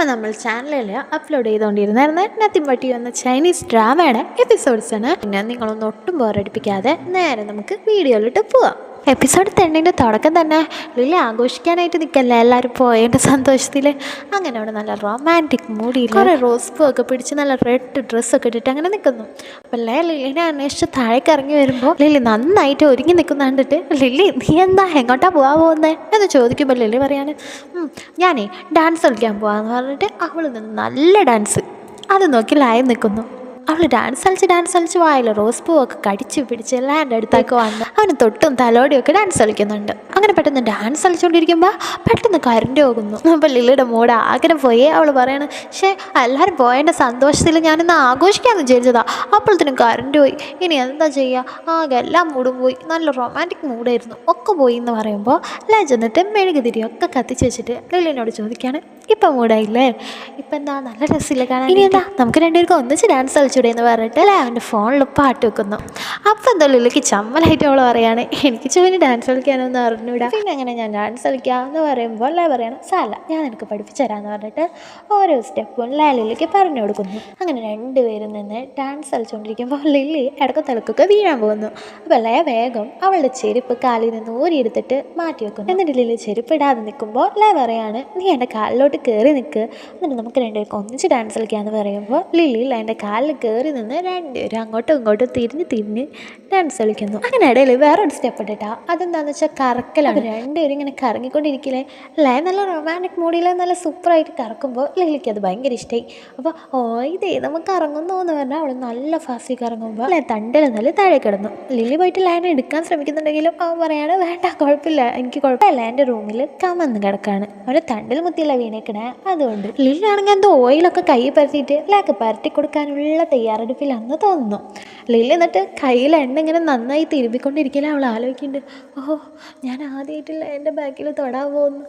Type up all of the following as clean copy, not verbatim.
നമ്മൾ ചാനലിൽ upload ചെയ്തുകൊണ്ടിരുന്നായിരുന്നു nothing but you എന്ന ചൈനീസ് ഡ്രാമയുടെ എപ്പിസോഡ്സാണ്. പിന്നെ നിങ്ങളൊന്നും ഒട്ടും ബോറടിപ്പിക്കാതെ നേരെ നമുക്ക് വീഡിയോയിലിട്ട് പോവാം. എപ്പിസോഡ് 10ൻ്റെ തുടക്കം തന്നെ ലില്ലി ആഘോഷിക്കാനായിട്ട് നിൽക്കല്ലേ, എല്ലാവരും പോയതിൻ്റെ സന്തോഷത്തിൽ. അങ്ങനെ അവിടെ നല്ല റൊമാൻറ്റിക് മൂഡിയിൽ കുറേ റോസ് പൂ ഒക്കെ പിടിച്ച് നല്ല റെഡ് ഡ്രസ്സൊക്കെ ഇട്ടിട്ട് അങ്ങനെ നിൽക്കുന്നു. അപ്പം ലില്ലിനെ അന്വേഷിച്ച് താഴേക്ക് ഇറങ്ങി വരുമ്പോൾ ലില്ലി നന്നായിട്ട് ഒരുങ്ങി നിൽക്കുന്ന കണ്ടിട്ട്, ലില്ലി നീ എന്താ എങ്ങോട്ടാ പോകാൻ പോകുന്നത് എന്ന് ചോദിക്കുമ്പോൾ ലില്ലി പറയാണ്, ഞാനേ ഡാൻസ് കളിക്കാൻ പോകാമെന്ന് പറഞ്ഞിട്ട് അവൾ നിന്ന് നല്ല ഡാൻസ് അത് നോക്കി ലൈവ് നിൽക്കുന്നു. അവൾ ഡാൻസ് കളിച്ച് വായിൽ റോസ് പൂവൊക്കെ കടിച്ച് പിടിച്ച് എല്ലാവരുടെ അടുത്തേക്ക് വന്ന് അവന് തൊട്ടും തലോടിയൊക്കെ ഡാൻസ് കളിക്കുന്നുണ്ട്. അങ്ങനെ പെട്ടെന്ന് ഡാൻസ് കളിച്ചുകൊണ്ടിരിക്കുമ്പോൾ പെട്ടെന്ന് കറണ്ട് പോകുന്നു. അപ്പോൾ ലില്ലിയുടെ മൂഡ് ആഗ്രഹം പോയി. അവൾ പറയണം, എല്ലാവരും പോയതിൻ്റെ സന്തോഷത്തിൽ ഞാനിന്ന് ആഘോഷിക്കാമെന്ന് വിചാരിച്ചതാ, അപ്പോഴത്തേനും കറണ്ട് പോയി, ഇനി എന്താ ചെയ്യുക, ആകെ എല്ലാം മൂടും പോയി, നല്ല റൊമാൻറ്റിക് മൂഡായിരുന്നു ഒക്കെ പോയി എന്ന് പറയുമ്പോൾ ചെന്നിട്ട് മെഴുകുതിരിയൊക്കെ കത്തിച്ച് വെച്ചിട്ട് ലില്ലിനോട് ചോദിക്കുകയാണ്, ഇപ്പം മൂടായില്ലേ, ഇപ്പം എന്താ നല്ല രസമില്ല കാണാൻ, ഇനി എന്താ നമുക്ക് രണ്ടുപേർക്കും ഒന്നിച്ച് ഡാൻസ് കളിച്ചൂടെ എന്ന് പറഞ്ഞിട്ട് അവൻ്റെ ഫോണിൽ പാട്ട് വെക്കുന്നു. അപ്പം എന്താ ലില്ലിക്ക് ചമ്മലായിട്ട് അവൾ പറയാണ്, എനിക്ക് ചോദിന് ഡാൻസ് കളിക്കാനൊന്നും അറിഞ്ഞൂടാ, പിന്നെ അങ്ങനെ ഞാൻ ഡാൻസ് കളിക്കാമെന്ന് പറയുമ്പോൾ പറയണം, സാല ഞാൻ നിനക്ക് പഠിപ്പിച്ചു തരാമെന്ന് പറഞ്ഞിട്ട് ഓരോ സ്റ്റെപ്പും ലില്ലിക്ക് പറഞ്ഞു കൊടുക്കുന്നു. അങ്ങനെ രണ്ടുപേരും നിന്ന് ഡാൻസ് കളിച്ചുകൊണ്ടിരിക്കുമ്പോൾ ലില്ലി ഇടക്ക് തലക്കൊക്കെ വീഴാൻ പോകുന്നു. അപ്പോൾ വേഗം അവളുടെ ചെരുപ്പ് കാലിൽ നിന്ന് ഊരിയെടുത്തിട്ട് മാറ്റി വെക്കുന്നു. എന്നിട്ട് ലില്ലി ചെരുപ്പ് ഇടാതെ നിൽക്കുമ്പോൾ പറയാണ്, നീ എൻ്റെ കാലിലോട്ട് കയറി നിൽക്ക്, എന്നിട്ട് നമുക്ക് രണ്ടുപേർക്ക് ഒന്നിച്ച് ഡാൻസ് കളിക്കാമെന്ന് പറയുമ്പോൾ ലില്ലി എൻ്റെ കാലിൽ കയറി നിന്ന് രണ്ടുപേരും അങ്ങോട്ടും ഇങ്ങോട്ടും തിരിഞ്ഞ് ഡാൻസ് കളിക്കുന്നു. അങ്ങനെ ഇടയിൽ വേറൊരു സ്റ്റെപ്പ് ഇട്ടിട്ടാ, അതെന്താണെന്ന് വെച്ചാൽ കറക്കലാണ്. രണ്ടുപേരും ഇങ്ങനെ കറങ്ങിക്കൊണ്ടിരിക്കില്ലേ, നല്ല റൊമാൻറ്റിക് മൂഡിൽ നല്ല സൂപ്പറായിട്ട് കറക്കുമ്പോൾ ലില്ലിക്ക് അത് ഭയങ്കര ഇഷ്ടമായി. അപ്പോൾ ഇതേ നമുക്ക് കറങ്ങുന്നു എന്ന് പറഞ്ഞാൽ അവൾ നല്ല ഫാസ്റ്റ് കറങ്ങുമ്പോൾ തണ്ടിൽ നല്ല താഴെ കിടന്നു. ലില്ലി പോയിട്ട് ലൈൻ എടുക്കാൻ ശ്രമിക്കുന്നുണ്ടെങ്കിലും അവൻ പറയാണ്, വേണ്ട കുഴപ്പമില്ല, എനിക്ക് കുഴപ്പമില്ല, എൻ്റെ റൂമിൽ കമന്ന് കിടക്കാണ്, അവൻ്റെ തണ്ടിൽ മുത്തിയില്ല വീണേക്കണേ, അതുകൊണ്ട് ലില്ലി ആണെങ്കിൽ എന്തോ ഓയിലൊക്കെ കൈ പരത്തിയിട്ട് പരട്ടി കൊടുക്കാനുള്ള തയ്യാറെടുപ്പിലാണെന്ന് തോന്നുന്നു. ലില്ലി എന്നിട്ട് കയ്യിൽ എണ്ണ ഇങ്ങനെ നന്നായി തിരുമ്പിക്കൊണ്ടിരിക്കില്ല. അവൾ ആലോചിക്കുന്നുണ്ട്, ഞാൻ ആദ്യമായിട്ടില്ല എൻ്റെ ബാക്കിൽ തൊടാൻ പോകുന്നു,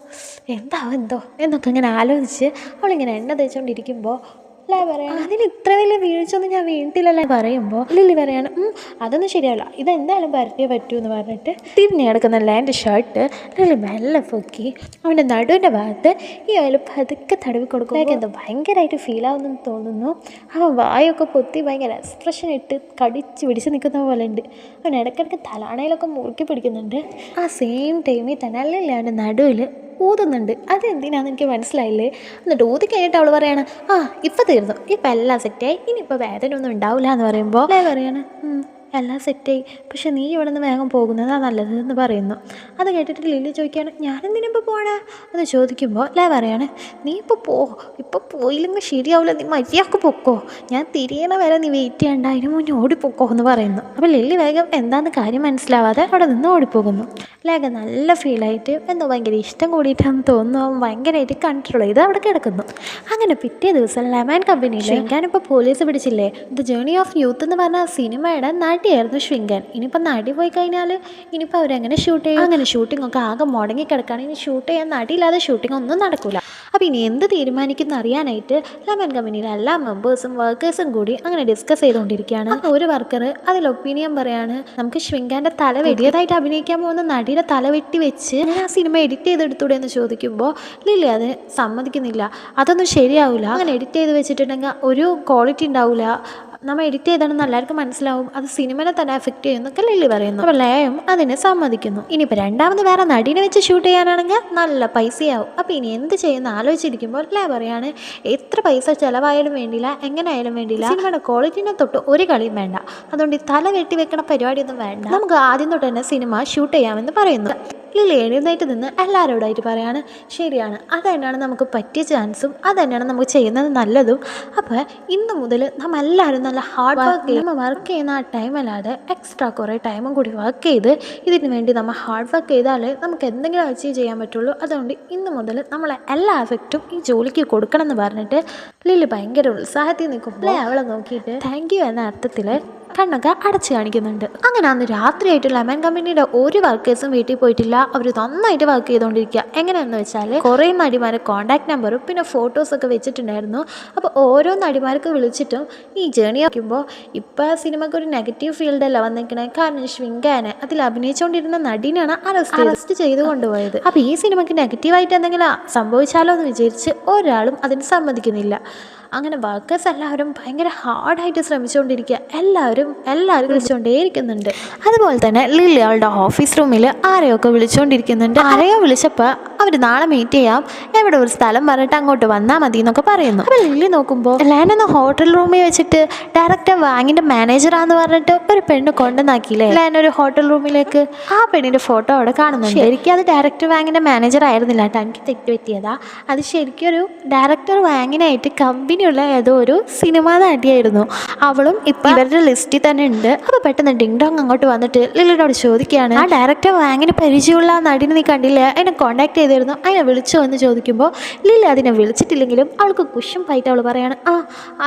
എന്തോ എന്നൊക്കെ ഇങ്ങനെ ആലോചിച്ച് അവളിങ്ങനെ എണ്ണ തേച്ചുകൊണ്ടിരിക്കുമ്പോൾ പറയാം, അതിന് ഇത്ര വലിയ വീഴ്ചയൊന്നും ഞാൻ വീണിട്ടില്ലല്ലേ പറയുമ്പോൾ ലില്ലി പറയാണ്, അതൊന്നും ശരിയല്ല, ഇതെന്തായാലും പരത്തിയേ പറ്റൂ എന്ന് പറഞ്ഞിട്ട് തിരിഞ്ഞ് കിടക്കുന്നല്ല എൻ്റെ ഷർട്ട് ലില്ലി മെല്ലെ പൊക്കി അവൻ്റെ നടുവിൻ്റെ ഭാഗത്ത് ഈ ഓയിൽ പതുക്കെ തടവി കൊടുക്കുമ്പോൾ എന്തോ ഭയങ്കരമായിട്ട് ഫീലാവുന്നെന്ന് തോന്നുന്നു. അവൻ വായൊക്കെ പൊത്തി ഭയങ്കര എക്സ്പ്രഷൻ ഇട്ട് കടിച്ച് പിടിച്ച് നിൽക്കുന്ന പോലെ ഉണ്ട്. അവൻ ഇടയ്ക്കിടയ്ക്ക് തലാണയിലൊക്കെ മുറുക്കി പിടിക്കുന്നുണ്ട്. ആ സെയിം ടൈമിൽ തന്നെ ലില്ലി അവൻ്റെ നടുവിൽ ഊതുന്നുണ്ട്. അതെന്തിനാന്ന് എനിക്ക് മനസ്സിലായില്ലേ. എന്നിട്ട് ഊതി കഴിഞ്ഞിട്ട് അവൾ പറയാണ്, ഇപ്പം തീർന്നു, ഇപ്പം എല്ലാം സെറ്റായി, ഇനിയിപ്പോൾ വേദന ഒന്നും ഉണ്ടാവില്ല എന്ന് പറയുമ്പോൾ പറയാണ്, എല്ലാം സെറ്റായി, പക്ഷെ നീ ഇവിടെ നിന്ന് വേഗം പോകുന്നതാണ് നല്ലത് എന്ന് പറയുന്നു. അത് കേട്ടിട്ട് ലില്ലി ചോദിക്കുകയാണ്, ഞാനെന്തിനിപ്പോൾ പോകണേ എന്ന് ചോദിക്കുമ്പോൾ പറയാണ്, നീ ഇപ്പോൾ പോയില്ലെങ്കിൽ ശരിയാവില്ല, നീ മര്യാദക്ക് പൊക്കോ, ഞാൻ തിരിയണ വരെ നീ വെയിറ്റ് ചെയ്യണ്ട, അതിന് മുന്നേ ഓടിപ്പോക്കോ എന്ന് പറയുന്നു. അപ്പോൾ ലില്ലി വേഗം എന്താണെന്ന് കാര്യം മനസ്സിലാവാതെ അവിടെ നിന്ന് ഓടിപ്പോകുന്നു. നല്ല ഫീലായിട്ട് എന്തോ ഭയങ്കര ഇഷ്ടം കൂടിയിട്ടാണെന്ന് തോന്നുന്നു. അവൻ ഭയങ്കരമായിട്ട് കൺട്രോൾ ചെയ്ത് അവിടെ കിടക്കുന്നു. അങ്ങനെ പിറ്റേ ദിവസം ലെമൺ കമ്പനിയിൽ ഷിൻകാൻ പോലീസ് പിടിച്ചില്ലേ, ദ ജേർണി ഓഫ് യൂത്ത് എന്ന് പറഞ്ഞ സിനിമയുടെ നടിയായിരുന്നു ഷിൻകാൻ. ഇനിയിപ്പോൾ നടി പോയി കഴിഞ്ഞാൽ ഇനിയിപ്പോൾ അവരെങ്ങനെ ഷൂട്ട് ചെയ്യും? അങ്ങനെ ഷൂട്ടിംഗ് ഒക്കെ ആകെ മുടങ്ങി കിടക്കുകയാണ്. ഇനി ഷൂട്ട് ചെയ്യാൻ നടിയില്ലാതെ ഷൂട്ടിംഗ് ഒന്നും നടക്കില്ല. അപ്പോൾ ഇനി എന്ത് തീരുമാനിക്കുന്ന അറിയാനായിട്ട് ലെമൺ കമ്പനിയിലെ എല്ലാ മെമ്പേഴ്സും വർക്കേഴ്സും കൂടി അങ്ങനെ ഡിസ്കസ് ചെയ്തുകൊണ്ടിരിക്കുകയാണ്. അപ്പോൾ ഒരു വർക്കർ അതിൽ ഒപ്പീനിയൻ പറയാണ്, നമുക്ക് ഷിൻകാൻ്റെ തല വെടിയതായിട്ട് അഭിനയിക്കാൻ പോകുന്ന നടിയുടെ തല വെട്ടി വെച്ച് ആ സിനിമ എഡിറ്റ് ചെയ്തെടുത്തൂടെ എന്ന് ചോദിക്കുമ്പോൾ ലില്ലി അത് സമ്മതിക്കുന്നില്ല. അതൊന്നും ശരിയാവില്ല, അങ്ങനെ എഡിറ്റ് ചെയ്ത് വെച്ചിട്ടുണ്ടെങ്കിൽ ഒരു ക്വാളിറ്റി ഉണ്ടാവില്ല, നമ്മൾ എഡിറ്റ് ചെയ്താണെന്ന് എല്ലാവർക്കും മനസ്സിലാവും, അത് സിനിമനെ തന്നെ എഫക്റ്റ് ചെയ്യുന്നൊക്കെ ലില്ലി പറയുന്നു. അപ്പോൾ ലയം അതിനെ സമ്മതിക്കുന്നു. ഇനിയിപ്പോൾ രണ്ടാമത് വേറെ നടീനെ വെച്ച് ഷൂട്ട് ചെയ്യാനാണെങ്കിൽ നല്ല പൈസയാവും. അപ്പോൾ ഇനി എന്ത് ചെയ്യുന്ന ആലോചിച്ചിരിക്കുമ്പോൾ പറയാണ്, എത്ര പൈസ ചിലവായാലും വേണ്ടിയില്ല, എങ്ങനെ ആയാലും വേണ്ടിയില്ല, സിനിമയുടെ ക്വാളിറ്റിനെ തൊട്ട് ഒരു കളിയും വേണ്ട, അതുകൊണ്ട് ഈ തല വെട്ടി വെക്കണ പരിപാടിയൊന്നും വേണ്ട, നമുക്ക് ആദ്യം തൊട്ട് തന്നെ സിനിമ ഷൂട്ട് ചെയ്യാമെന്ന് പറയുന്നു. ലില്ലി എഴുന്നേറ്റ് നിന്ന് എല്ലാവരോടായിട്ട് പറയാണ്, ശരിയാണ്, അത് തന്നെയാണ് നമുക്ക് പറ്റിയ ചാൻസും, അത് തന്നെയാണ് നമുക്ക് ചെയ്യുന്നത് നല്ലതും. അപ്പോൾ ഇന്ന് മുതൽ നമ്മൾ എല്ലാവരും നല്ല ഹാർഡ് വർക്ക് ചെയ്യും. നമ്മൾ വർക്ക് ചെയ്യുന്ന ആ ടൈമല്ലാതെ എക്സ്ട്രാ കുറേ ടൈമും കൂടി വർക്ക് ചെയ്ത് ഇതിന് വേണ്ടി നമ്മൾ ഹാർഡ് വർക്ക് ചെയ്താലേ നമുക്ക് എന്തെങ്കിലും അച്ചീവ് ചെയ്യാൻ പറ്റുള്ളൂ. അതുകൊണ്ട് ഇന്ന് മുതൽ നമ്മളെ എല്ലാ എഫക്റ്റും ഈ ജോലിക്ക് കൊടുക്കണം എന്ന് പറഞ്ഞിട്ട് ലില്ലി ഭയങ്കര ഉത്സാഹത്തിൽ നിൽക്കുമ്പോൾ അവളെ നോക്കിയിട്ട് താങ്ക് യു എന്ന അർത്ഥത്തിൽ കണ്ണൊക്കെ അടച്ചു കാണിക്കുന്നുണ്ട്. അങ്ങനെ അന്ന് രാത്രിയായിട്ട് ലെമൺ കമ്പനിയുടെ ഒരു വർക്കേഴ്സും വീട്ടിൽ പോയിട്ടില്ല. അവർ നന്നായിട്ട് വർക്ക് ചെയ്തുകൊണ്ടിരിക്കുക. എങ്ങനെയാണെന്ന് വെച്ചാൽ കുറേ നടിമാരെ കോൺടാക്ട് നമ്പറും പിന്നെ ഫോട്ടോസൊക്കെ വെച്ചിട്ടുണ്ടായിരുന്നു. അപ്പോൾ ഓരോ നടിമാർക്ക് വിളിച്ചിട്ടും ഈ ജേണി ആക്കുമ്പോൾ ഇപ്പോൾ സിനിമയ്ക്ക് ഒരു നെഗറ്റീവ് ഫീൽഡല്ല വന്നിരിക്കണേ. കാരണം ശ്വിങ്കാനെ അതിൽ അഭിനയിച്ചുകൊണ്ടിരുന്ന നടിനാണ് അറസ്റ്റ് ചെയ്ത് കൊണ്ടുപോയത്. അപ്പോൾ ഈ സിനിമയ്ക്ക് നെഗറ്റീവായിട്ട് എന്തെങ്കിലും സംഭവിച്ചാലോ എന്ന് വിചാരിച്ച് ഒരാളും അതിന് സമ്മതിക്കുന്നില്ല. അങ്ങനെ വർക്കേഴ്സ് എല്ലാവരും ഭയങ്കര ഹാർഡായിട്ട് ശ്രമിച്ചുകൊണ്ടിരിക്കുക. എല്ലാവരും വിളിച്ചുകൊണ്ടേയിരിക്കുന്നുണ്ട്. അതുപോലെ തന്നെ ലില്ലി അവളുടെ ഓഫീസ് റൂമിൽ ആരെയൊക്കെ വിളിച്ചുകൊണ്ടിരിക്കുന്നുണ്ട്. ആരെയോ വിളിച്ചപ്പോൾ അവർ നാളെ മീറ്റ് ചെയ്യാം, എവിടെ ഒരു സ്ഥലം പറഞ്ഞിട്ട് അങ്ങോട്ട് വന്നാൽ മതി എന്നൊക്കെ പറയുന്നു. അപ്പോൾ ലില്ലി നോക്കുമ്പോൾ ലാനൊന്ന് ഹോട്ടൽ റൂമിൽ വെച്ചിട്ട് ഡയറക്ടർ വാങ്ങിൻ്റെ മാനേജറാന്ന് പറഞ്ഞിട്ട് ഒരു പെണ്ണ് കൊണ്ടുവന്നാക്കിയില്ലേ ലാനൊരു ഹോട്ടൽ റൂമിലേക്ക്. ആ പെണ്ണിൻ്റെ ഫോട്ടോ അവിടെ കാണുന്നുണ്ട്. ശരിക്കും അത് ഡയറക്ടർ വാങ്ങിൻ്റെ മാനേജർ ആയിരുന്നില്ല കേട്ടോ, എനിക്ക് തെറ്റ് പറ്റിയതാ. അത് ശരിക്കും ഒരു ഡയറക്ടർ വാങ്ങിനായിട്ട് കമ്പനി ഏതോ ഒരു സിനിമാ നടിയായിരുന്നു. അവളും ഇപ്പം ഇവരുടെ ലിസ്റ്റിൽ തന്നെ ഉണ്ട്. അപ്പോൾ പെട്ടെന്ന് ഡിങ് ഡോങ് അങ്ങോട്ട് വന്നിട്ട് ലില്ലിനോട് ചോദിക്കുകയാണ്, ആ ഡയറക്ടർ വാങ്ങിന് പരിചയമുള്ള ആ നടിനെ നീ കണ്ടില്ല, അതിനെ കോൺടാക്ട് ചെയ്തിരുന്നു, അതിനെ വിളിച്ചോ എന്ന് ചോദിക്കുമ്പോൾ ലില്ലി അതിനെ വിളിച്ചിട്ടില്ലെങ്കിലും അവൾക്ക് കുശുമ്പായിട്ട് അവൾ പറയാണ്,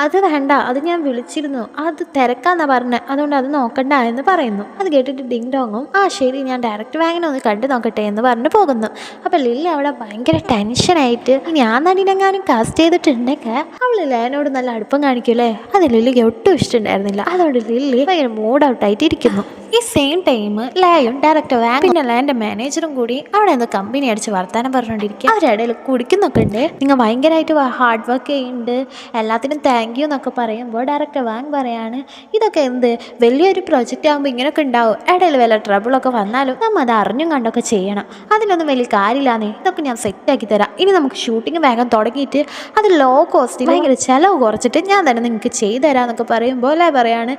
അത് വേണ്ട, അത് ഞാൻ വിളിച്ചിരുന്നു, അത് തിരക്കാന്നാ പറഞ്ഞത്, അതുകൊണ്ട് അത് നോക്കണ്ട എന്ന് പറയുന്നു. അത് കേട്ടിട്ട് ഡിങ് ഡോങ്ങും ശരി ഞാൻ ഡയറക്ടർ വാങ്ങിനെ ഒന്ന് കണ്ടു നോക്കട്ടെ എന്ന് പറഞ്ഞ് പോകുന്നു. അപ്പോൾ ലില്ലി അവിടെ ഭയങ്കര ടെൻഷനായിട്ട് ഇനി ആ നടിനെങ്ങാനും കാസ്റ്റ് ചെയ്തിട്ടുണ്ടെങ്കിൽ അവൾ ലാനോട് നല്ല അടുപ്പം കാണിക്കുമല്ലേ. അത് ലില്ലിക്ക് ഒട്ടും ഇഷ്ടമുണ്ടായിരുന്നില്ല. അതുകൊണ്ട് ലില്ലി ഭയങ്കര മൂഡ് ഔട്ടായിട്ട് ഇരിക്കുന്നു. ഈ സെയിം ടൈം ലായും ഡയറക്ടർ വാങ് പിന്നെ ലാൻ്റെ മാനേജറും കൂടി അവിടെ നിന്ന് കമ്പനി അടിച്ച് വർത്താനം പറഞ്ഞുകൊണ്ടിരിക്കുക. അവരിടയിൽ കുടിക്കുന്നൊക്കെ ഉണ്ട്. നിങ്ങൾ ഭയങ്കരമായിട്ട് ഹാർഡ് വർക്ക് ചെയ്യുന്നുണ്ട്, എല്ലാത്തിനും താങ്ക് യു എന്നൊക്കെ പറയുമ്പോൾ ഡയറക്ടർ വാങ് പറയാണ്, ഇതൊക്കെ എന്ത് വലിയൊരു പ്രൊജക്റ്റ് ആകുമ്പോൾ ഇങ്ങനെയൊക്കെ ഉണ്ടാവും, ഇടയിൽ വല്ല ട്രബിളൊക്കെ വന്നാലും നമ്മൾ അത് അറിഞ്ഞും കണ്ടൊക്കെ ചെയ്യണം, അതിലൊന്നും വലിയ കാര്യമില്ലാന്നേ, ഇതൊക്കെ ഞാൻ സെറ്റാക്കി തരാം, ഇനി നമുക്ക് ഷൂട്ടിങ് വേഗം തുടങ്ങിയിട്ട് അത് ലോ കോസ്റ്റിൽ ഭയങ്കര ചിലവ് കുറച്ചിട്ട് ഞാൻ തന്നെ നിങ്ങൾക്ക് ചെയ്തു തരാമെന്നൊക്കെ പറയുമ്പോൾ ലാ പറയാണ്,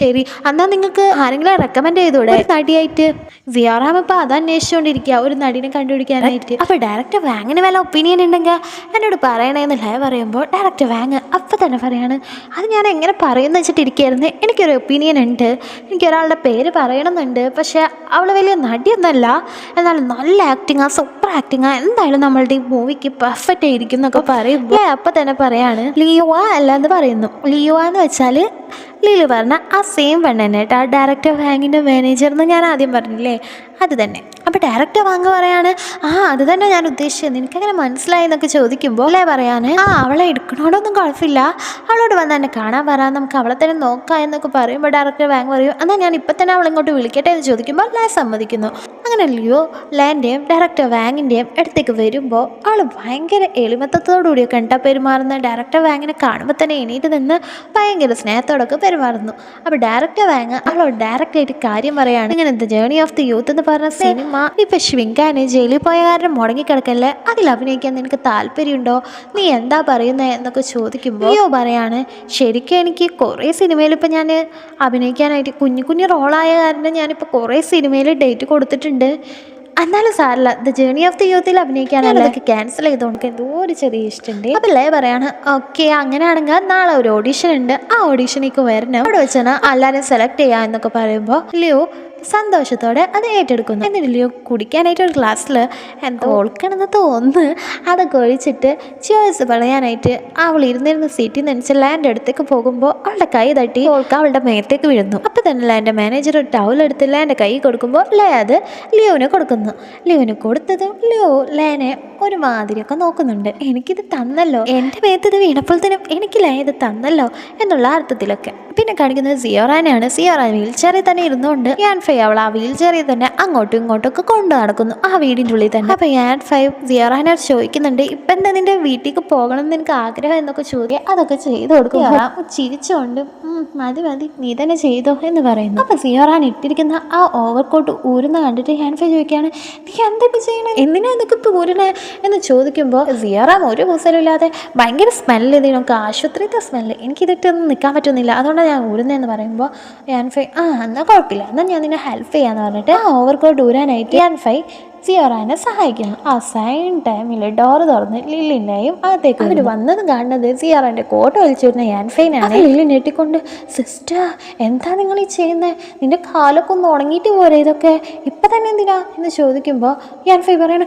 ശരി എന്നാൽ നിങ്ങൾക്ക് ആരെങ്കിലും റെക്കമെൻഡ് ചെയ്തൂടെ നടിയായിട്ട്. സിയാറാം ഇപ്പോൾ അത് അന്വേഷിച്ചുകൊണ്ടിരിക്കുക ഒരു നടിനെ കണ്ടുപിടിക്കാനായിട്ട്. അപ്പോൾ ഡയറക്ടർ വാങ്ങിന് വല്ല ഒപ്പീനിയൻ ഉണ്ടെങ്കിൽ എന്നോട് പറയണേന്ന് ലയ പറയുമ്പോൾ ഡയറക്ടർ വാങ് അപ്പം തന്നെ പറയാണ്, അത് ഞാൻ എങ്ങനെ പറയുമെന്ന് വെച്ചിട്ടിരിക്കുകയായിരുന്നു, എനിക്കൊരു ഒപ്പീനിയൻ ഉണ്ട്, എനിക്കൊരാളുടെ പേര് പറയണമെന്നുണ്ട്, പക്ഷേ അവൾ വലിയ നടിയൊന്നുമല്ല, എന്നാലും നല്ല ആക്ടിങ്ങാ, സൂപ്പർ ആക്ടിങ്ങാ, എന്തായാലും നമ്മളുടെ ഈ മൂവിക്ക് പെർഫെക്റ്റ് ആയിരിക്കും എന്നൊക്കെ പറയുമ്പോൾ അപ്പം തന്നെ പറയാണ് ലിയോ അല്ല എന്ന് പറയുന്നു. ലിയോ എന്ന് വെച്ചാൽ ലിലി പറഞ്ഞ ആ സെയിം പെണ്ണ് തന്നെ കേട്ടോ, ഡയറക്ടർ വാങ്ങിൻ്റെ മാനേജർ എന്ന് ഞാൻ ആദ്യം പറഞ്ഞില്ലേ, അത് തന്നെ. അപ്പോൾ ഡയറക്ടർ വാങ്ങ് പറയാണ്, അത് തന്നെ ഞാൻ ഉദ്ദേശിച്ചത്, എനിക്കങ്ങനെ മനസ്സിലായി എന്നൊക്കെ ചോദിക്കുമ്പോൾ അല്ലേ പറയാൻ, അവളെ എടുക്കണോടൊന്നും കുഴപ്പമില്ല, അവളോട് വന്ന് എന്നെ കാണാൻ വരാം, നമുക്ക് അവളെ തന്നെ നോക്കാം എന്നൊക്കെ പറയുമ്പോൾ ഡയറക്ടർ വാങ് പറയും, എന്നാൽ ഞാൻ ഇപ്പം തന്നെ അവളിങ്ങോട്ട് വിളിക്കട്ടെ എന്ന് ചോദിക്കുമ്പോൾ ലേ സമ്മതിക്കുന്നു. അങ്ങനെ ലിയോ ലാൻ്റെയും ഡയറക്ടർ വാങ്ങിൻ്റെയും അടുത്തേക്ക് വരുമ്പോൾ അവൾ ഭയങ്കര എളിമത്തത്തോടുകൂടിയൊക്കെ കണ്ടാ പെരുമാറുന്ന. ഡയറക്ടർ വാങ്ങിനെ കാണുമ്പോൾ തന്നെ എണീറ്റ് നിന്ന് ഭയങ്കര സ്നേഹത്തോടൊക്കെ പെരുമാറുന്നു. അപ്പോൾ ഡയറക്ടർ വാങ് അവളോട് ഡയറക്റ്റായിട്ട് കാര്യം പറയാണ്, ഇങ്ങനെ the journey of the youth എന്ന് പറഞ്ഞ സിനിമ ഇപ്പം ശ്വിങ്കാനെ ജയിലിൽ പോയ കാരണം മുടങ്ങിക്കിടക്കല്ലേ, അതിൽ അഭിനയിക്കാൻ നിനക്ക് താല്പര്യമുണ്ടോ, നീ എന്താ പറയുന്നത് എന്നൊക്കെ ചോദിക്കുമ്പോൾ ലിയോ പറയാണ്, ശരിക്കും എനിക്ക് കുറേ സിനിമയിൽ ഇപ്പം ഞാൻ അഭിനയിക്കാനായിട്ട് കുഞ്ഞു കുഞ്ഞു റോളായ കാരണം ഞാനിപ്പോൾ കുറേ സിനിമയിൽ ഡേറ്റ് കൊടുത്തിട്ടുണ്ട്, എന്നാലും സാറില്ല ദ ജേണി ഓഫ് ദി യൂത്തിൽ അഭിനയിക്കാനല്ല, അതൊക്കെ ക്യാൻസൽ ചെയ്തുകൊണ്ട് എന്തോ ഒരു ചെറിയ ഇഷ്ടമുണ്ട്. അപ്പം ലേ പറയാണ്, ഓക്കെ അങ്ങനെയാണെങ്കിൽ നാളെ ഒരു ഓഡീഷൻ ഉണ്ട്, ആ ഓഡീഷനിലേക്ക് വരണം, അവിടെ വെച്ചാൽ എല്ലാവരും സെലക്ട് ചെയ്യാം എന്നൊക്കെ പറയുമ്പോൾ ലിയോ സന്തോഷത്തോടെ അത് ഏറ്റെടുക്കുന്നു. എന്നിട്ട് ലിയോ കുടിക്കാനായിട്ട് ഒരു ഗ്ലാസ്സിൽ എന്തോ ഓൾക്കണമെന്ന് തോന്നുന്നു അതൊക്കെ ഒഴിച്ചിട്ട് ചേഴ്സ് പറയാനായിട്ട് അവൾ ഇരുന്നിരുന്ന സീറ്റിൽ നിന്ന് ലാൻ്റെ അടുത്തേക്ക് പോകുമ്പോൾ അവളുടെ കൈ തട്ടി ഓൾക്ക് അവളുടെ മേത്തേക്ക് വീഴുന്നു. അപ്പം തന്നെ ലാൻ്റെ മാനേജർ ഒരു ടൗലെടുത്ത് ലാൻ്റെ കൈ കൊടുക്കുമ്പോൾ ലേ അത് ലിയോന് കൊടുക്കുന്നു. ലിയോന് കൊടുത്തതും ലിയോ ലാനെ ഒരു മാതിരിയൊക്കെ നോക്കുന്നുണ്ട്, എനിക്കിത് തന്നല്ലോ, എൻ്റെ മേത്തത് വീണപ്പോഴത്തേനും എനിക്ക് ലേ ഇത് തന്നല്ലോ എന്നുള്ള അർത്ഥത്തിലൊക്കെ. പിന്നെ കാണിക്കുന്നത് സിയോറാനെയാണ്. സിയോറാൻ വീൽ ചെയറിൽ തന്നെ ഇരുന്നുകൊണ്ട് അവൾ ആ വീൽ ചെയറിൽ തന്നെ അങ്ങോട്ടും ഇങ്ങോട്ടൊക്കെ കൊണ്ടു നടക്കുന്നു ആ വീടിൻ്റെ ഉള്ളിൽ തന്നെ. അപ്പോൾ സിയോറാനെ ചോദിക്കുന്നുണ്ട്, ഇപ്പം എന്താ നിൻ്റെ വീട്ടിലേക്ക് പോകണം എന്ന് എനിക്ക് ആഗ്രഹം എന്നൊക്കെ ചോദിക്കുക, അതൊക്കെ ചെയ്തു കൊടുക്കുക ചിരിച്ചുകൊണ്ട് മതി നീ തന്നെ ചെയ്തോ എന്ന് പറയുന്നു. അപ്പം സിയോറാൻ ഇട്ടിരിക്കുന്ന ആ ഓവർകോട്ട് ഊരുന്ന കണ്ടിട്ട് ഹാൻഫൈ ചോദിക്കുകയാണ്, നീ എന്തൊക്കെ ചെയ്യണേ, എന്തിനാ ഇതൊക്കെ ഇപ്പോൾ ഊരണേ എന്ന് ചോദിക്കുമ്പോൾ സിയോറാൻ ഒരു കൂസലുമില്ലാതെ ഭയങ്കര സ്മെല്ല് ഇതിനൊക്കെ ആശുപത്രിത്തെ സ്മെല്ല്, എനിക്കിതിട്ടൊന്നും നിൽക്കാൻ പറ്റുന്നില്ല, അതുകൊണ്ടാണ് ഞാൻ ഊരുന്നതെന്ന് പറയുമ്പോൾ ഹാൻഫൈ എന്നാൽ കുഴപ്പമില്ല, എന്നാൽ ഞാൻ നിന്നെ ഹെൽപ്പ് ചെയ്യാന്ന് പറഞ്ഞിട്ട് ആ ഓവർകോട്ട് ഊരാനായിട്ട് ഹാൻഫൈ സിയോറാനെ സഹായിക്കുന്നു. ആ സെയിം ടൈമിൽ ഡോറ് തുറന്ന് ലില്ലിനെയും അകത്തേക്ക് അവർ വന്നതും കാണുന്നത് സിയോറാൻ്റെ കോട്ട് വലിച്ചിരുന്ന യാൻഫെയിനാണ്. ലില്ലി ഞെട്ടിക്കൊണ്ട്, സിസ്റ്റർ എന്താ നിങ്ങൾ ഈ ചെയ്യുന്നത്? നിന്റെ കാലൊക്കെ ഒന്ന് ഉണങ്ങിയിട്ട് പോരെ ഇതൊക്കെ, ഇപ്പം തന്നെ എന്തിനാ എന്ന് ചോദിക്കുമ്പോൾ യാൻഫെയ് പറയണ,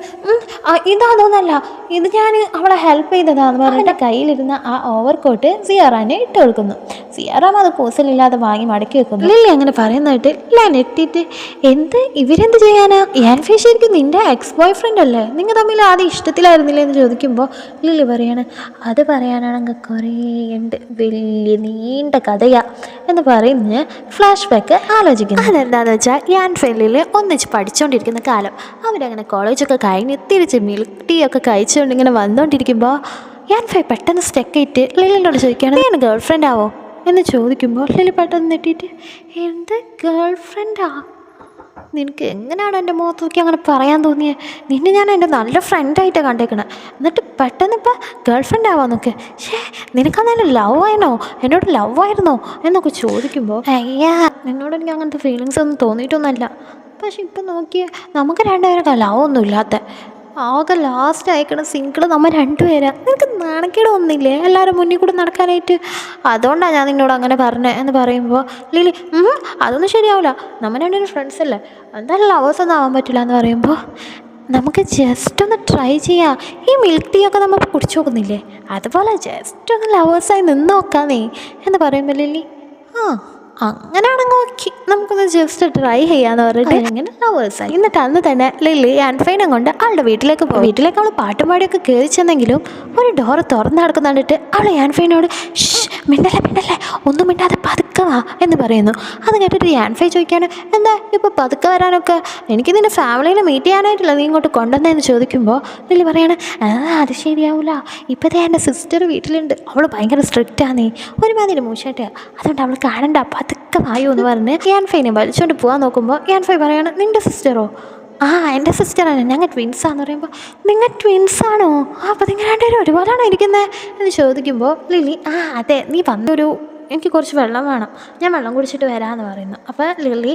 ഇതൊന്നല്ല, ഇത് ഞാൻ അവളെ ഹെൽപ്പ് ചെയ്തതാന്ന് പറഞ്ഞിട്ട് കയ്യിലിരുന്ന ആ ഓവർകോട്ട് സിയോറാനെ ഇട്ട് കൊടുക്കുന്നു. സിയോറാം അത് കൂസലില്ലാതെ വാങ്ങി മടക്കി വെക്കുന്നു. ലില്ലി അങ്ങനെ പറയുന്നതായിട്ട് നെട്ടിട്ട്, എന്ത് ഇവരെന്ത് ചെയ്യാനാ? യാൻഫെയ് ശരിക്കും നിന്റെ എക്സ് ബോയ് ഫ്രണ്ട് അല്ലേ? നിങ്ങൾ തമ്മിൽ ആദ്യം ഇഷ്ടത്തിലായിരുന്നില്ലേ എന്ന് ചോദിക്കുമ്പോൾ ലില്ലി പറയാണ്, അത് പറയാനാണെങ്കിൽ കുറേ ഉണ്ട്, വലിയ നീണ്ട കഥയാ എന്ന് പറയുന്ന ഫ്ലാഷ് ബാക്ക് ആലോചിക്കുന്നു. അതെന്താണെന്ന് വെച്ചാൽ യാൻഫെയ് ലില്ലി ഒന്നിച്ച് പഠിച്ചുകൊണ്ടിരിക്കുന്ന കാലം, അവരങ്ങനെ കോളേജൊക്കെ കഴിഞ്ഞ് തിരിച്ച് മിൽക്ക് ടീ ഒക്കെ കഴിച്ചുകൊണ്ട് ഇങ്ങനെ വന്നുകൊണ്ടിരിക്കുമ്പോൾ യാൻഫെയ് പെട്ടെന്ന് സ്റ്റെക്കായിട്ട് ലില്ലിനോട് ചോദിക്കുകയാണ്, നീ ഗേൾ ഫ്രണ്ട് ആവോ എന്ന് ചോദിക്കുമ്പോൾ ലില്ലി പെട്ടെന്ന് നെട്ടിയിട്ട്, എന്ത് ഗേൾ ഫ്രണ്ടാ? നിനക്ക് എങ്ങനെയാണ് എൻ്റെ മുഖത്ത് നോക്കി അങ്ങനെ പറയാൻ തോന്നിയത്? നിന്നെ ഞാൻ എൻ്റെ നല്ല ഫ്രണ്ടായിട്ടാണ് കണ്ടേക്കണേ, എന്നിട്ട് പെട്ടെന്ന് ഇപ്പം ഗേൾ ഫ്രണ്ട് ആവാന്നൊക്കെ. പക്ഷേ നിനക്കന്നേരം ലവ് ആയിരുന്നോ? എന്നോട് ലവ് ആയിരുന്നോ എന്നൊക്കെ ചോദിക്കുമ്പോൾ, അയ്യാ എന്നോട് എനിക്ക് അങ്ങനത്തെ ഫീലിങ്സ് ഒന്നും തോന്നിയിട്ടൊന്നുമല്ല. പക്ഷെ ഇപ്പം നോക്കിയാൽ നമുക്ക് രണ്ടുപേരൊക്കെ ലവ് ഒന്നും ഇല്ലാത്ത, ആകെ ലാസ്റ്റ് അയക്കണ സിംഗിൾ നമ്മൾ രണ്ടുപേരാ. നിനക്ക് നാണക്കേട് ഒന്നില്ലേ എല്ലാവരും മുന്നിൽ കൂടെ നടക്കാനായിട്ട്? അതുകൊണ്ടാണ് ഞാൻ നിന്നോട് അങ്ങനെ പറഞ്ഞത് എന്ന് പറയുമ്പോൾ ലില്ലി, അതൊന്നും ശരിയാവില്ല, നമ്മൾ രണ്ടുപേരും ഫ്രണ്ട്സ് അല്ലേ, എന്തായാലും ലവേഴ്സ് ഒന്നും ആവാൻ പറ്റില്ല എന്ന് പറയുമ്പോൾ, നമുക്ക് ജസ്റ്റ് ഒന്ന് ട്രൈ ചെയ്യാം. ഈ മിൽക്ക് ടീ ഒക്കെ നമ്മൾ കുടിച്ചു നോക്കുന്നില്ലേ, അതുപോലെ ജസ്റ്റ് ഒന്ന് ലവേഴ്സായി നിന്ന് നോക്കാന്നേ എന്ന് പറയുമ്പോൾ ലില്ലി, അങ്ങനെയാണെങ്കിൽ ഓക്കെ, നമുക്കൊന്ന് ജസ്റ്റ് ട്രൈ ചെയ്യാന്ന് പറഞ്ഞിട്ട് ഇങ്ങനെ ലവേഴ്സായി. എന്നിട്ട് അന്ന് തന്നെ ലില്ലി യാൻഫെയിനെ കൊണ്ട് അവളുടെ വീട്ടിലേക്ക് പോകും. വീട്ടിലേക്ക് അവൾ പാട്ടുപാടിയൊക്കെ കയറി ചെന്നെങ്കിലും ഒരു ഡോറ് തുറന്ന് നടക്കുന്ന കണ്ടിട്ട് അവൾ യാൻഫെയിനോട്, മിണ്ടല്ലേ ഒന്നും മിണ്ടാതെ പതുക്കെ വാ എന്ന് പറയുന്നു. അത് കേട്ടിട്ട് യാൻഫെയ് ചോദിക്കാണ്, എന്താ ഇപ്പോൾ പതുക്കെ വരാനൊക്കെ? എനിക്ക് നിൻ്റെ ഫാമിലീനെ മീറ്റ് ചെയ്യാനായിട്ടില്ല നീ ഇങ്ങോട്ട് കൊണ്ടുവന്നതെന്ന് ചോദിക്കുമ്പോൾ ലില്ലി പറയാണ്, അത് ശരിയാവില്ല, ഇപ്പോഴത്തെ എൻ്റെ സിസ്റ്റർ വീട്ടിലുണ്ട്, അവൾ ഭയങ്കര സ്ട്രിക്റ്റാന്നേ, ഒരുമാതിരി മൂശായിട്ട്, അതുകൊണ്ട് അവൾ കാണണ്ട, പതുക്കെ വായു എന്ന് പറഞ്ഞ് യാൻഫെയിനെ വലിച്ചുകൊണ്ട് പോകാൻ നോക്കുമ്പോൾ യാൻഫെയ് പറയാണ്, നിൻ്റെ സിസ്റ്ററോ? എൻ്റെ സിസ്റ്ററാണ്, ഞങ്ങൾ ട്വിൻസാന്ന് പറയുമ്പോൾ, നിങ്ങൾ ട്വിൻസാണോ? അപ്പോൾ നിങ്ങൾ രണ്ടുപേരും ഒരുപോലെയാണോ ഇരിക്കുന്നത് എന്ന് ചോദിക്കുമ്പോൾ ലില്ലി, അതെ, നീ വന്നൊരു, എനിക്ക് കുറച്ച് വെള്ളം വേണം, ഞാൻ വെള്ളം കുടിച്ചിട്ട് വരാമെന്ന് പറയുന്നു. അപ്പോൾ ലില്ലി,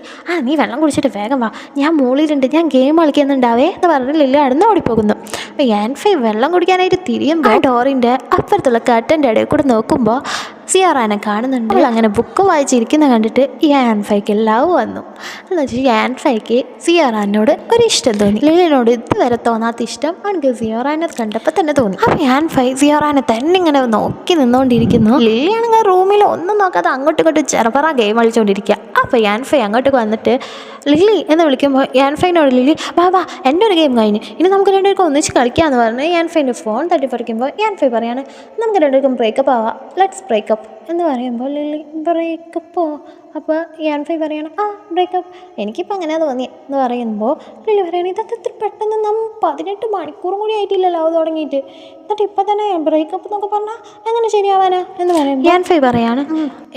നീ വെള്ളം കുടിച്ചിട്ട് വേഗം വാ, ഞാൻ മുകളിലുണ്ട്, ഞാൻ ഗെയിം കളിക്കുന്നുണ്ടാവേ എന്ന് പറഞ്ഞ് ലില്ലി അടുന്ന് ഓടിപ്പോകുന്നു. അപ്പോൾ യാൻഫെയ് വെള്ളം കുടിക്കാനായിട്ട് തിരിയുമ്പോൾ ഡോറിൻ്റെ അപ്പുറത്തുള്ള കർട്ടൻ്റെ ഇടയിൽ കൂടെ നോക്കുമ്പോൾ സിയോറാനെ കാണുന്നുണ്ട്. അങ്ങനെ ബുക്ക് വായിച്ചിരിക്കുന്ന കണ്ടിട്ട് യാൻഫെയ്ക്ക് ലവ് വന്നു. എന്ന് വെച്ചാൽ യാൻഫെയ്ക്ക് സിയോറാനോട് ഒരു ഇഷ്ടം തോന്നി. ലില്ലിനോട് ഇതുവരെ തോന്നാത്ത ഇഷ്ടം അവൾക്ക് സിയോറാനെ കണ്ടപ്പോൾ തന്നെ തോന്നി. അപ്പോൾ യാൻഫെയ് സിയോറാനെ തന്നെ ഇങ്ങനെ നോക്കി നിന്നുകൊണ്ടിരിക്കുന്നു. ലില്ലിയാണെങ്കിൽ റൂമിൽ ഒന്നും നോക്കാതെ അങ്ങോട്ടും ഇങ്ങോട്ടും ചെറുപറ ഗെയിം കളിച്ചുകൊണ്ടിരിക്കുക. അപ്പോൾ യാൻഫെയ് അങ്ങോട്ട് വന്നിട്ട് ലില്ലി എന്ന് വിളിക്കുമ്പോൾ യാൻഫെയിനോട് ലില്ലി, വാ എൻ്റെ ഒരു ഗെയിം കഴിഞ്ഞ്, ഇനി നമുക്ക് രണ്ടുപേർക്കും ഒന്നിച്ച് കളിക്കാമെന്ന് പറഞ്ഞ് യാൻഫെയിൻ്റെ ഫോൺ തട്ടിപ്പറിക്കുമ്പോൾ യാൻഫെയ് പറയാണ്, നമുക്ക് രണ്ടുപേർക്കും ബ്രേക്കപ്പ് ആവാം, ലെറ്റ്സ് ബ്രേക്കപ്പ് എന്ന് പറയുമ്പോൾ ലില്ലി, ബ്രേക്കപ്പോ? അപ്പോൾ യാൻഫെയ് പറയണം, ബ്രേക്കപ്പ്, എനിക്കിപ്പോൾ അങ്ങനെ തോന്നിയത് എന്ന് പറയുമ്പോൾ ലില്ലി പറയണേ, ഇതൊക്കെ ഇത്ര പെട്ടെന്ന്, നമ്മൾ 18 മണിക്കൂറും കൂടി ആയിട്ടില്ല ലവ് തുടങ്ങിയിട്ട്, എന്നിട്ട് ഇപ്പം തന്നെ ബ്രേക്കപ്പ് എന്നൊക്കെ പറഞ്ഞാൽ എങ്ങനെ ശരിയാവാനാ എന്ന് പറയുമ്പോൾ യാൻഫെയ് പറയാണ്,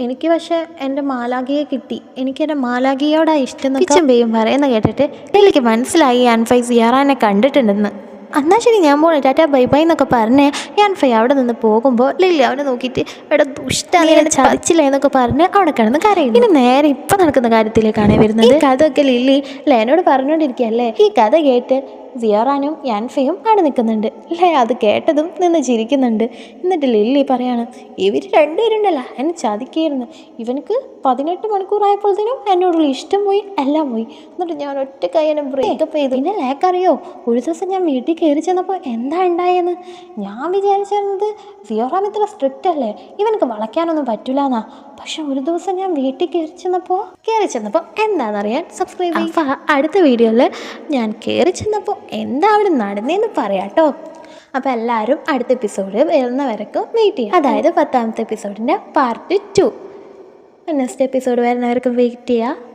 എനിക്ക് പക്ഷേ എൻ്റെ മാലാഖിയെ കിട്ടി, എനിക്ക് എൻ്റെ മാലാഖിയോടാ ഇഷ്ടം എന്നൊക്കെ പറയുന്ന കേട്ടിട്ട് ലില്ലിക്ക് മനസ്സിലായി യാൻഫെയ് സിയോറാനെ കണ്ടിട്ടുണ്ടെന്ന്. എന്നാൽ ശരി, ഞാൻ പോണേ, ടാറ്റാ ബൈ ബൈ എന്നൊക്കെ പറഞ്ഞ് യാൻഫെയ് അവിടെ നിന്ന് പോകുമ്പോൾ ലില്ലി അവനെ നോക്കിയിട്ട്, ഇവിടെ ദുഷ്ടാണ്, ചതിച്ചില്ല എന്നൊക്കെ പറഞ്ഞ് അവിടെ കിടന്ന് കരയും. ഇനി നേരെ ഇപ്പം നടക്കുന്ന കാര്യത്തിലേക്കാണ് വരുന്നത്. ഈ കഥയൊക്കെ ലില്ലി എന്നോട് പറഞ്ഞുകൊണ്ടിരിക്കുകയല്ലേ. ഈ കഥ കേട്ട് സിയോറാനും യാൻഫെയും അവിടെ നിൽക്കുന്നുണ്ട്. അത് കേട്ടതും നിന്ന് ചിരിക്കുന്നുണ്ട്. എന്നിട്ട് ലില്ലി പറയാണ്, ഇവർ രണ്ടുപേരുണ്ടല്ലോ എന്നെ ചതിക്കായിരുന്നു, ഇവനക്ക് 18 മണിക്കൂറായപ്പോഴത്തേനും എന്നോടുള്ള ഇഷ്ടം പോയി, എല്ലാം പോയി, എന്നിട്ട് ഞാൻ ഒറ്റ കൈ എന്നെ ബ്രേക്കപ്പ് ചെയ്തു. പിന്നെ ലേക്കറിയോ, ഒരു ദിവസം ഞാൻ വീട്ടിൽ കയറി ചെന്നപ്പോൾ എന്താ ഉണ്ടായെന്ന്? ഞാൻ വിചാരിച്ചിരുന്നത് സിയോറാം ഇത്ര സ്ട്രിക്റ്റ് അല്ലേ, ഇവനക്ക് വളയ്ക്കാനൊന്നും പറ്റില്ല എന്നാ. പക്ഷെ ഒരു ദിവസം ഞാൻ വീട്ടിൽ കയറി ചെന്നപ്പോൾ എന്താണെന്നറിയാൻ സബ്സ്ക്രൈബ് ചെയ്യുക. അപ്പോൾ അടുത്ത വീഡിയോയിൽ ഞാൻ കയറി ചെന്നപ്പോൾ എന്താ അവിടെ നടന്നതെന്ന് പറയാം കേട്ടോ. അപ്പോൾ എല്ലാവരും അടുത്ത എപ്പിസോഡ് വരുന്നവരൊക്കെ വെയിറ്റ് ചെയ്യുക. അതായത് 10ാമത്തെ എപ്പിസോഡിൻ്റെ പാർട്ട് 2. നെക്സ്റ്റ് എപ്പിസോഡ് വരുന്നവർക്ക് വെയിറ്റ് ചെയ്യുക.